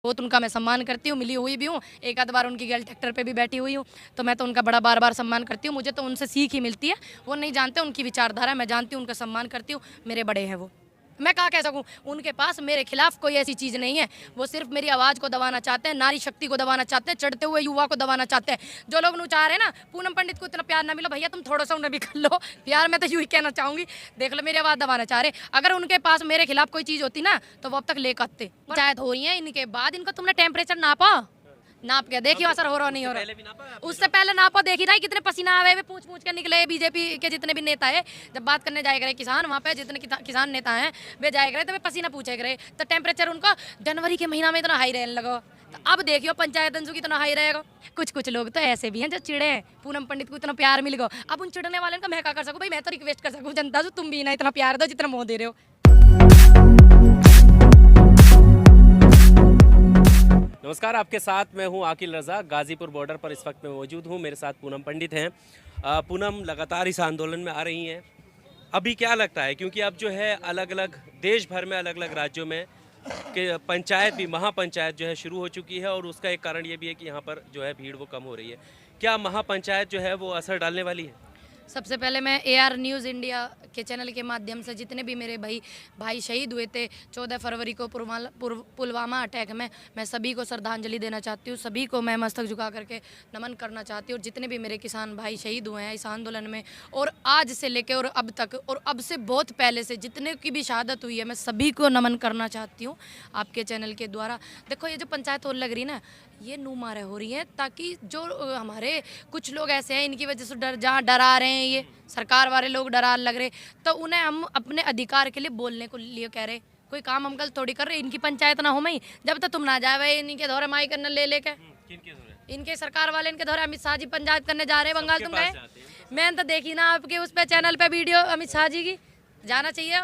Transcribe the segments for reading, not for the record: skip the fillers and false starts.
बहुत उनका मैं सम्मान करती हूँ, मिली हुई भी हूँ, एक आध बार उनकी गर्ल ट्रैक्टर पे भी बैठी हुई हूँ, तो मैं तो उनका बड़ा बार बार सम्मान करती हूँ। मुझे तो उनसे सीख ही मिलती है, वो नहीं जानते उनकी विचारधारा, मैं जानती हूँ, उनका सम्मान करती हूँ, मेरे बड़े हैं वो। मैं कहाँ कह सकूँ, उनके पास मेरे खिलाफ कोई ऐसी चीज़ नहीं है। वो सिर्फ मेरी आवाज़ को दबाना चाहते हैं, नारी शक्ति को दबाना चाहते हैं, चढ़ते हुए युवा को दबाना चाहते हैं। जो लोग चाह रहे हैं ना पूनम पंडित को इतना प्यार ना मिलो, भैया तुम थोड़ा सा उन्हें भी कर लो प्यार। मैं तो यूँ ही कहना चाहूँगी, देख लो मेरी आवाज़ दबाना चाह रहे, अगर उनके पास मेरे खिलाफ कोई चीज़ होती ना तो वो अब तक लेकर आते। पंचायत हो रही है, इनके बाद इनको तुमने टेम्परेचर नापा, नाप के देखियो असर हो रहा नहीं हो रहा। उससे पहले नापो, देखी ना कितने पसीना आवे हुए पूछ पूछ के निकले। बीजेपी के जितने भी नेता है, जब बात करने जाए गए किसान, वहाँ पे जितने किसान नेता हैं वे जाए गए तो वे पसीना पूछे गए, तो टेम्परेचर उनका जनवरी के महीना में इतना हाई रहने लगा। तो अब देखियो पंचायत अंशु कितना हाई रहेगा। कुछ लोग तो ऐसे भी हैं जो चिड़े हैं, पूनम पंडित को इतना प्यार मिल गया, अब उन चिड़ने वाले का मैं क्या कर सकूँ भाई। मैं तो रिक्वेस्ट कर सकूँ जनता से, तुम भी ना इतना प्यार दो जितना मोह दे रहे हो। नमस्कार, आपके साथ मैं हूं आकिल रज़ा। गाज़ीपुर बॉर्डर पर इस वक्त मैं मौजूद हूं। मेरे साथ पूनम पंडित हैं। पूनम लगातार इस आंदोलन में आ रही हैं। अभी क्या लगता है, क्योंकि अब जो है अलग अलग देश भर में अलग अलग राज्यों में कि पंचायत भी महापंचायत जो है शुरू हो चुकी है, और उसका एक कारण ये भी है कि यहाँ पर जो है भीड़ वो कम हो रही है। क्या महापंचायत जो है वो असर डालने वाली है? सबसे पहले मैं AR न्यूज़ इंडिया के चैनल के माध्यम से जितने भी मेरे भाई शहीद हुए थे 14 फरवरी को पुलवामा अटैक में, मैं सभी को श्रद्धांजलि देना चाहती हूँ, सभी को मैं मस्तक झुका करके नमन करना चाहती हूँ। और जितने भी मेरे किसान भाई शहीद हुए हैं इस आंदोलन में, और आज से लेकर और अब तक, और अब से बहुत पहले से जितने की भी शहादत हुई है, मैं सभी को नमन करना चाहती हूँ आपके चैनल के द्वारा। देखो ये जो पंचायत होने लग रही ना, ये नुमारे हो रही है ताकि जो हमारे कुछ लोग ऐसे हैं, इनकी वजह से जहाँ डरा रहे हैं, ये सरकार वाले लोग डरा लग रहे, तो उन्हें हम अपने अधिकार के लिए बोलने को लिए कह रहे। कोई काम हम गलत थोड़ी कर रहे, इनकी पंचायत ना हो मई जब तक तुम ना जाए इनके दौरे माई करने ले लेके। इनके सरकार वाले इनके दौरे अमित शाह जी पंचायत करने जा रहे हैं बंगाल। तुम गए? मैंने तो देखी ना आपके उस पे चैनल पे वीडियो, अमित शाह जी की जाना चाहिए।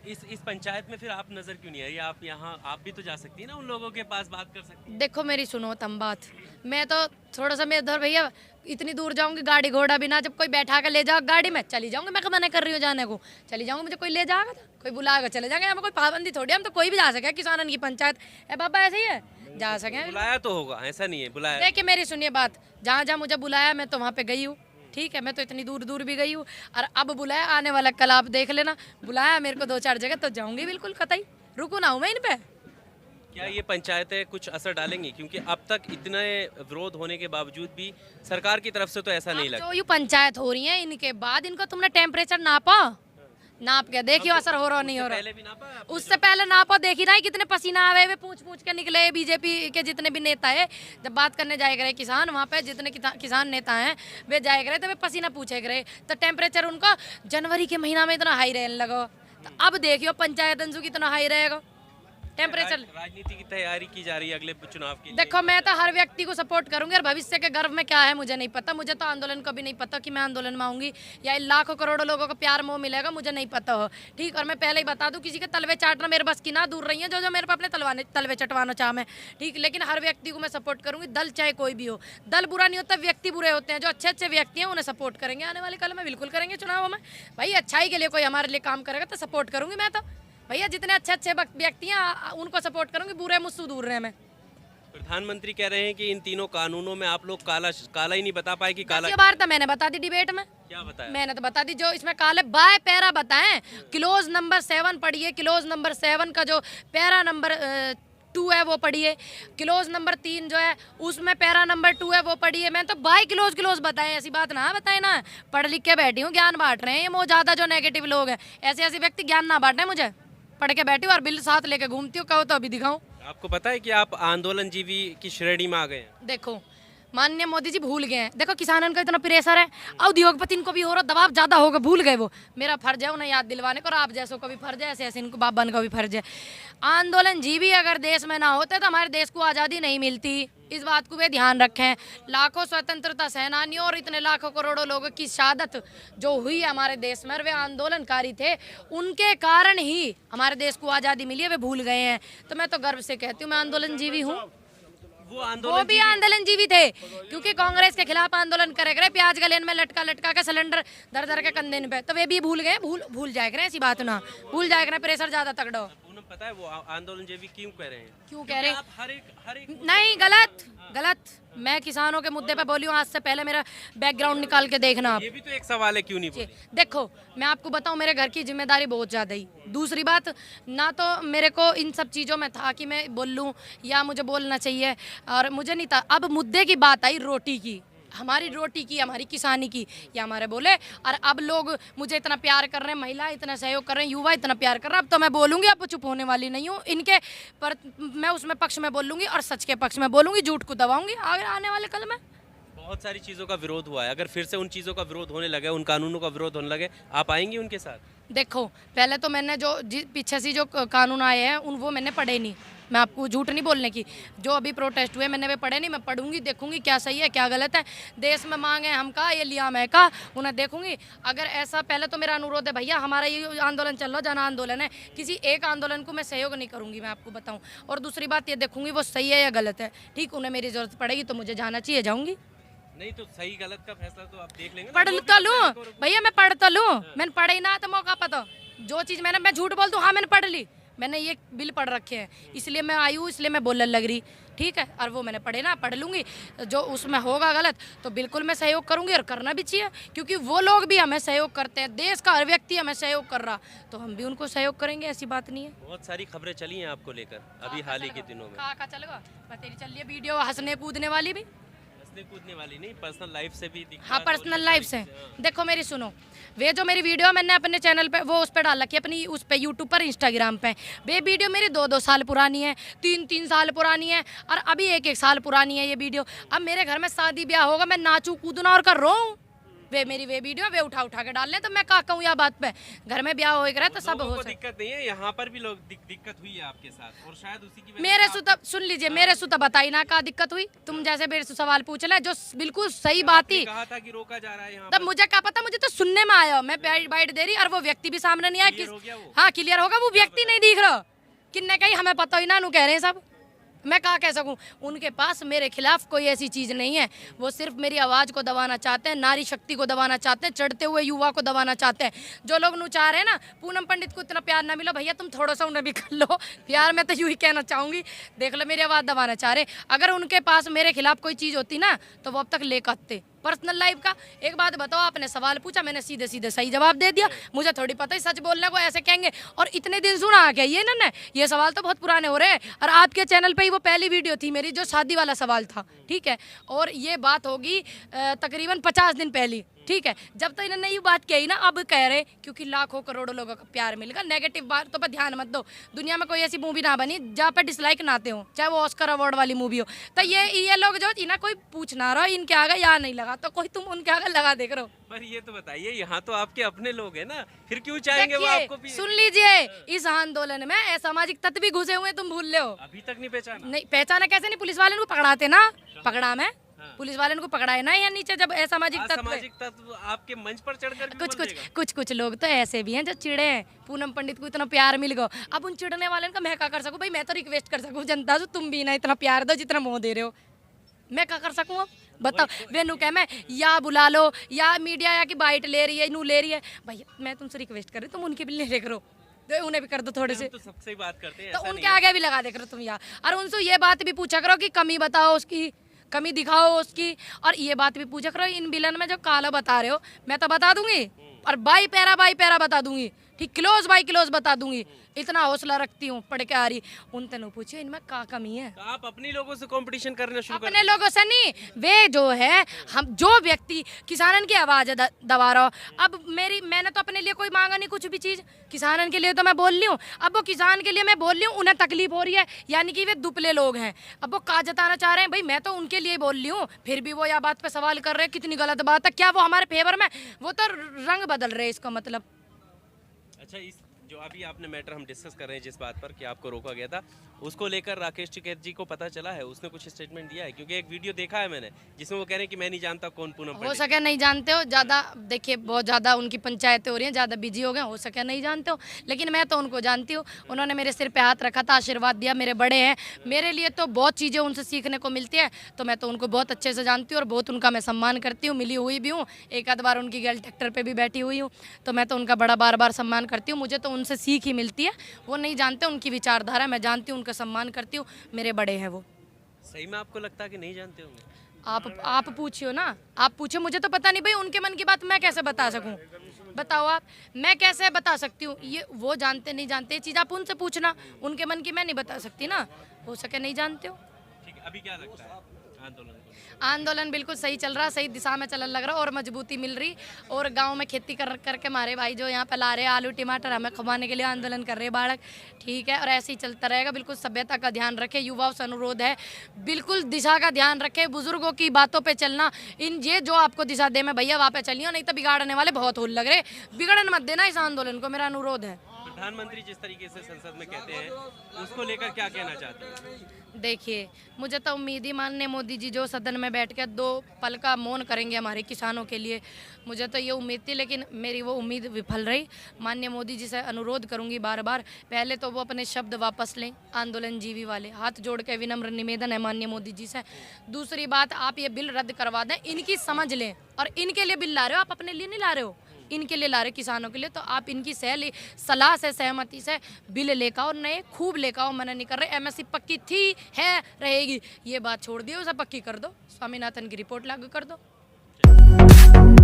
इस पंचायत में फिर आप नजर क्यों नहीं आई? आप यहाँ आप भी तो जा सकती है ना, उन लोगों के पास बात कर सकती है। देखो मेरी सुनो तम बात, मैं तो थोड़ा सा मैं उधर भैया इतनी दूर जाऊंगी गाड़ी घोड़ा बिना, जब कोई बैठा कर ले जाओ गाड़ी में चली जाऊंगी। मैं मना कर रही हूँ जाने को, चली जाऊंगी, मुझे कोई ले जाएगा तो कोई बुलाएगा चले जाएंगे। हमें कोई पाबंदी थोड़ी, हम तो कोई भी जा सके। किसानन की पंचायत है बाबा, ऐसे ही है, जा सके। बुलाया तो होगा, ऐसा नहीं है बुलाया। देखिए मेरी सुनिए बात, जहाँ जहाँ मुझे बुलाया मैं तो वहाँ पे गई हूँ, ठीक है। मैं तो इतनी दूर दूर भी गई हूँ, और अब बुलाया आने वाला कल आप देख लेना, बुलाया मेरे को 2-4 जगह तो जाऊंगी बिल्कुल, कतई रुकू ना हूँ मैं इन पे। क्या ये पंचायतें कुछ असर डालेंगी? क्योंकि अब तक इतने विरोध होने के बावजूद भी सरकार की तरफ से तो ऐसा नहीं लगा। जो ये पंचायत हो रही है इनके बाद इनको तुमने टेम्परेचर नापा, नाप के देखियो असर हो रहा नहीं हो रहा। उससे पहले नापो, देखी ना कितने पसीना आवे हुए पूछ पूछ के निकले। बीजेपी के जितने भी नेता है, जब बात करने जाए गए किसान, वहाँ पे जितने किसान नेता हैं वे जाए गए तो वे पसीना पूछे गए, तो टेम्परेचर उनका जनवरी के महीना में इतना हाई रहने लगा। तो अब देखियो पंचायत अंशु कितना हाई रहेगा टेम्परेचर। राजनीति की तैयारी की जा रही है अगले चुनाव की। देखो मैं तो हर व्यक्ति को सपोर्ट करूंगी, और भविष्य के गर्व में क्या है मुझे नहीं पता। मुझे तो आंदोलन को भी नहीं पता कि मैं आंदोलन में आऊंगी या इन लाखों करोड़ों लोगों को प्यार मोह मिलेगा, मुझे नहीं पता हो, ठीक। और मैं पहले ही बता दूं, किसी के तलवे चाटना मेरे बस की ना दूर रही है, जो मेरे पे अपने तलवे चटवाना चाह मैं, ठीक। लेकिन हर व्यक्ति को मैं सपोर्ट करूंगी, दल चाहे कोई भी हो। दल बुरा नहीं होता, व्यक्ति बुरे होते हैं। जो अच्छे अच्छे व्यक्ति हैं उन्हें सपोर्ट करेंगे, आने वाले कल में बिल्कुल करेंगे चुनावों में। भाई अच्छाई के लिए कोई हमारे लिए काम करेगा तो सपोर्ट करूंगी मैं तो भैया। जितने अच्छे अच्छे व्यक्ति हैं उनको सपोर्ट करूंगी, बुरे मुझसे दूर रहे। मैं प्रधानमंत्री कह रहे हैं कि इन तीनों कानूनों में आप लोग काला ही नहीं बता पाए कि काला। बार तो मैंने बता दी डिबेट में। क्या बताया? मैंने मैंने तो बता दी जो इसमें काले बाय पैरा बताएं। क्लोज नंबर 7 पढ़िए, क्लोज नंबर 7 का जो पैरा नंबर 2 है वो पढ़िए, क्लोज नंबर 3 जो है उसमें पैरा नंबर 2 है वो पढ़िए। मैं तो बाय क्लोज बताएं, ऐसी बात ना बताए ना। पढ़ लिख के बैठी हूँ, ज्ञान बांट रहे हैं ये ज्यादा जो नेगेटिव लोग हैं, ऐसे ऐसे व्यक्ति ज्ञान ना बांटे। मुझे पढ़ के बैठी हूँ और बिल साथ लेके घूमती हूँ, कहो तो अभी दिखाऊं। आपको पता है कि आप आंदोलन जीवी की श्रेणी में आ गए हैं? देखो माननीय मोदी जी भूल गए हैं। देखो किसानों का इतना प्रेशर है, उद्योगपति इनको भी हो रहा, दबाव ज्यादा होगा, भूल गए वो। मेरा फर्ज है उन्हें याद दिलवाने को, और आप जैसों का भी फर्ज है, ऐसे ऐसे इनको बाप बन का भी फर्ज है। आंदोलन जीवी अगर देश में ना होते तो हमारे देश को आज़ादी नहीं मिलती, इस बात को वे ध्यान रखें। लाखों स्वतंत्रता सेनानियों और इतने लाखों करोड़ों लोगों की शहादत जो हुई हमारे देश में, वे आंदोलनकारी थे, उनके कारण ही हमारे देश को आज़ादी मिली है, वे भूल गए हैं। तो मैं तो गर्व से कहती हूँ मैं आंदोलन जीवी हूँ। वो वो आंदोलन भी आंदोलन जीवी थे, क्योंकि कांग्रेस के खिलाफ आंदोलन करे करे, प्याज गलेन में लटका लटका के सिलेंडर धर धर के कंधे पे, तो वे भी भूल गए, भूल जाए करे, ऐसी बात ना भूल जाए करे, प्रेशर ज्यादा तगड़ो। पूनम पता है वो आंदोलन जेवी क्यों कह रहे हैं? क्यों कह रहे हैं? आप हर एक नहीं, गलत। मैं किसानों के मुद्दे पे बोली हूँ, आज से पहले मेरा बैकग्राउंड निकाल के देखना आप। ये भी तो एक सवाल है, क्यों नहीं बोले? देखो, मैं आपको बताऊं, मेरे घर की जिम्मेदारी बहुत ज़्यादा ही। दूसरी बात, ना तो मेरे को इन सब चीज़ों में था कि मैं बोल लूँ या मुझे बोलना चाहिए, और मुझे नहीं था। अब मुद्दे की बात आई रोटी की, हमारी रोटी की, हमारी किसानी की, या हमारे बोले, और अब लोग मुझे इतना प्यार कर रहे हैं, महिला इतना सहयोग कर रहे हैं, युवा इतना प्यार कर रहे हैं, अब तो मैं बोलूँगी, अब चुप होने वाली नहीं हूँ। इनके पर मैं उसमें पक्ष में बोलूँगी और सच के पक्ष में बोलूँगी, झूठ को दबाऊँगी आगे आने वाले कल में। बहुत सारी चीज़ों का विरोध हुआ है, अगर फिर से उन चीज़ों का विरोध होने लगे, उन कानूनों का विरोध होने लगे, आप आएंगी उनके साथ? देखो, पहले तो मैंने जो पीछे से जो कानून आए हैं वो मैंने पढ़े नहीं, मैं आपको झूठ नहीं बोलने की। जो अभी प्रोटेस्ट हुए मैंने वे पढ़े नहीं, मैं पढ़ूंगी, देखूंगी क्या सही है क्या गलत है। देश में मांग है हम का, ये लिया मैं का, उन्हें देखूंगी। अगर ऐसा, पहले तो मेरा अनुरोध है भैया, हमारा ये आंदोलन चल रहा, जन आंदोलन है, किसी एक आंदोलन को मैं सहयोग नहीं करूंगी, मैं आपको बताऊं। और दूसरी बात ये देखूंगी वो सही है या गलत है, ठीक। उन्हें मेरी जरूरत पड़ेगी तो मुझे जाना चाहिए, जाऊंगी। नहीं तो सही गलत का फैसला तो आप देख लेंगे ना। पढ़ तो लूँ भैया, मैं पढ़ तो लूँ, मैंने पढ़े ही ना तो मौका पता, जो चीज़ मैं झूठ बोल दूँ, हाँ मैंने पढ़ ली, मैंने ये बिल पढ़ रखे हैं, इसलिए मैं आई हूँ, इसलिए मैं बोलने लग रही, ठीक है। और वो मैंने पढ़े ना, पढ़ लूँगी, जो उसमें होगा गलत तो बिल्कुल मैं सहयोग करूँगी, और करना भी चाहिए, क्योंकि वो लोग भी हमें सहयोग करते हैं, देश का हर व्यक्ति हमें सहयोग कर रहा, तो हम भी उनको सहयोग करेंगे, ऐसी बात नहीं है। बहुत सारी खबरें चली हैं आपको लेकर अभी हाल ही के दिनों में। कहाँ चलेगा, तेरी चल रही है वीडियो हंसने कूदने वाली भी, कूदने वाली नहीं, पर्सनल लाइफ से भी दिखता हाँ है, पर्सनल लाइफ से। देखो मेरी सुनो, वे जो मेरी वीडियो मैंने अपने चैनल पे वो उस पर डाल रखी है, अपनी उस पे यूट्यूब पर, इंस्टाग्राम पे, वे वीडियो मेरी 2-2 साल पुरानी है, 3-3 साल पुरानी है, और अभी 1-1 साल पुरानी है ये वीडियो। अब मेरे घर में शादी ब्याह होगा, मैं नाचूं कूदना और कर रहा हूँ, वे मेरी वीडियो वे उठा के डाल लें, तो मैं क्या कहूँ यह बात पे। घर में ब्याह हो रहा तो सब हो दिक्कत नहीं है, यहाँ पर भी लोग दिक्कत हुई है आपके साथ, और शायद उसी की वजह मेरे सुता सुन लीजिए, मेरे सुता बताई ना क्या दिक्कत हुई। तुम जैसे मेरे से सवाल पूछ ले, जो बिल्कुल सही बात ही कहा था कि रोका जा रहा है यहाँ तब मुझे क्या पता, मुझे तो सुनने में आया, मैं बाइट दे रही और वो व्यक्ति भी सामने नहीं आया। किस हाँ क्लियर होगा, वो व्यक्ति नहीं दिख रहा, किन्ने कहीं हमें पता ही ना, कह रहे हैं सब, मैं कहाँ कह सकूं। उनके पास मेरे खिलाफ कोई ऐसी चीज़ नहीं है, वो सिर्फ मेरी आवाज़ को दबाना चाहते हैं, नारी शक्ति को दबाना चाहते हैं, चढ़ते हुए युवा को दबाना चाहते हैं। जो लोग नु चाह रहे हैं ना पूनम पंडित को इतना प्यार ना मिलो, भैया तुम थोड़ा सा उन्हें भी कर लो प्यार, मैं तो यूँ ही कहना चाहूँगी। देख लो मेरी आवाज़ दबाना चाह रहे, अगर उनके पास मेरे खिलाफ कोई चीज़ होती ना तो वो अब तक लेकर आते। पर्सनल लाइफ का एक बात बताओ, आपने सवाल पूछा, मैंने सीधे सीधे सही जवाब दे दिया, मुझे थोड़ी पता ही सच बोलने को ऐसे कहेंगे। और इतने दिन सुना आ गया ये इन्होंने, ये सवाल तो बहुत पुराने हो रहे हैं, और आपके चैनल पे ही वो पहली वीडियो थी मेरी जो शादी वाला सवाल था, ठीक है। और ये बात होगी तकरीबन 50 दिन पहली, ठीक है। जब तक इन्होंने ये बात कही ना, अब कह रहे क्योंकि लाखों करोड़ों लोगों का प्यार मिलेगा। नेगेटिव बातों पर ध्यान मत दो, दुनिया में कोई ऐसी मूवी ना बनी जहाँ पर डिसलाइक ना आते हो, चाहे वो ऑस्कर अवार्ड वाली मूवी हो। तो ये लोग जो इन्हें कोई पूछ ना रहा इनके आगे या नहीं लगा, तो कोई तुम उनके आगे लगा देख रहे हो। पर ये तो बताइए, यहाँ तो आपके अपने लोग हैं ना, फिर क्यों चाहेंगे वो आपको भी? सुन लीजिए, इस आंदोलन में असामाजिक तत्व भी घुसे हुए, तुम भूल रहे हो। अभी तक नहीं पहचाना? नहीं पहचाना कैसे नहीं, पुलिस वाले को पकड़ाते ना, पकड़ा मैं पुलिस वाले को पकड़ाए ना, या नीचे जब असामाजिक तत्व आपके मंच पर चढ़कर कुछ लोग तो ऐसे भी हैं जो चिड़े हैं, पूनम पंडित को इतना प्यार मिल गया, अब उन चिड़ने वाले का मैं क्या कर सकूं भाई। मैं तो रिक्वेस्ट कर सकूं जनता से, तुम भी ना इतना प्यार दो जितना मोह दे रहे हो, मैं क्या कर सकूं अब बताओ। वेनू कह मैं या बुला लो या मीडिया या की बाइट ले रही है, नू ले रही है, भैया मैं तुमसे रिक्वेस्ट कर रही, तुम उनके भी ले करो, तो उन्हें भी कर दो थोड़े से, तो सबसे बात करते हैं, तो उनके आगे भी लगा दे करो तुम यार। और उनसे ये बात भी पूछा करो कि कमी बताओ उसकी, कमी दिखाओ उसकी, और ये बात भी पूछा करो इन विलन में जो काला बता रहे हो मैं तो बता दूंगी, और बाई पैरा बता दूंगी, ठीक, क्लोज बाई क्लोज बता दूंगी, इतना हौसला रखती हूँ, पढ़ के आ रही। उन तनु पूछे इनमें क्या कमी है। तो आप अपने लोगों से कंपटीशन करना शुरू कर, अपने लोगों से नहीं, वे जो है हम जो व्यक्ति किसानन की आवाज दबा रहा हो। अब मैंने तो अपने लिए कोई मांगा नहीं कुछ भी चीज, किसानन के लिए तो मैं बोल रही हूँ। अब वो किसान के लिए मैं बोल रही हूँ, उन्हें तकलीफ हो रही है, यानी कि वे दुबले लोग हैं। अब वो का जताना चाह रहे हैं भाई, मैं तो उनके लिए बोल रही हूँ, फिर भी वो यह बात पे सवाल कर रहे हैं, कितनी गलत बात है। क्या वो हमारे फेवर में, वो तो रंग बदल रहे हैं इसका मतलब। अच्छा, जो अभी आपने मैटर हम डिस्कस कर रहे हैं जिस बात पर कि आपको रोका गया था, उसको लेकर राकेश टिकैत जी को पता चला है, उसने कुछ स्टेटमेंट दिया है? क्योंकि एक वीडियो देखा है मैंने जिसमें वो कह रहे हैं कि मैं नहीं जानता कौन पूनम हो पंडित। सके नहीं जानते हो ज़्यादा, देखिए बहुत ज़्यादा उनकी पंचायतें हो रही हैं, ज़्यादा बिजी हो गए, हो सके नहीं जानते हो, लेकिन मैं तो उनको जानती हूँ। उन्होंने मेरे सिर पे हाथ रखा था, आशीर्वाद दिया, मेरे बड़े हैं, मेरे लिए तो बहुत चीज़ें उनसे सीखने को मिलती है, तो मैं तो उनको बहुत अच्छे से जानती हूँ और बहुत उनका मैं सम्मान करती हूँ, मिली हुई भी हूँ, एक आध बार उनकी गर्ल ट्रैक्टर पर भी बैठी हुई हूँ, तो मैं तो उनका बड़ा बार बार सम्मान करती हूँ। मुझे तो उनसे सीख ही मिलती है, वो नहीं जानते उनकी विचारधारा, मैं जानती हूँ, उनका सम्मान करती हूँ, मेरे बड़े हैं वो। सही में आपको लगता है कि नहीं जानते होंगे? आप पूछियो ना, आप पूछो, मुझे तो पता नहीं भाई, उनके मन की बात मैं कैसे बता सकूं? बताओ आप, मैं कैसे बता सकती हूँ? ये वो जानते नहीं जानते, ये चीज़ आप उनसे पूछना, उनके मन की मैं नहीं बता सकती ना, हो सके नहीं जानते हो। ठीक है, अभी क्या लगता है आंदोलन को? आंदोलन बिल्कुल सही चल रहा, सही दिशा में चलन लग रहा और मजबूती मिल रही, और गांव में खेती करके हमारे भाई जो यहाँ पे ला रहे हैं आलू टमाटर हमें खवाने के लिए आंदोलन कर रहे हैं बालक, ठीक है, और ऐसे ही चलता रहेगा। बिल्कुल सभ्यता का ध्यान रखे, युवाओं से अनुरोध है, बिल्कुल दिशा का ध्यान रखे, बुजुर्गों की बातों पे चलना, इन ये जो आपको दिशा दे मैं भैया वहाँ पे चलिए, नहीं तो बिगाड़ने वाले बहुत होल लग रहे, बिगड़न मत देना इस आंदोलन को, मेरा अनुरोध है। प्रधानमंत्री जिस तरीके से संसद में कहते हैं, उसको लेकर क्या कहना चाहते हैं? देखिए, मुझे तो उम्मीद ही, माननीय मोदी जी जो सदन में बैठ के 2 पल का मौन करेंगे हमारे किसानों के लिए, मुझे तो ये उम्मीद थी, लेकिन मेरी वो उम्मीद विफल रही। माननीय मोदी जी से अनुरोध करूंगी बार बार, पहले तो वो अपने शब्द वापस लें, आंदोलन जीवी वाले, हाथ जोड़ के विनम्र निवेदन है माननीय मोदी जी से। दूसरी बात, आप ये बिल रद्द करवा दें, इनकी समझ लें, और इनके लिए बिल ला रहे हो, आप अपने लिए नहीं ला रहे हो, इनके लिए ला रहे किसानों के लिए, तो आप इनकी सलाह से, सहमति से बिल लेकर आओ, नए खूब लेकर आओ, मना नहीं कर रहे। एमएसपी पक्की थी, है, रहेगी, ये बात छोड़ दियो, उसे पक्की कर दो, स्वामीनाथन की रिपोर्ट लागू कर दो।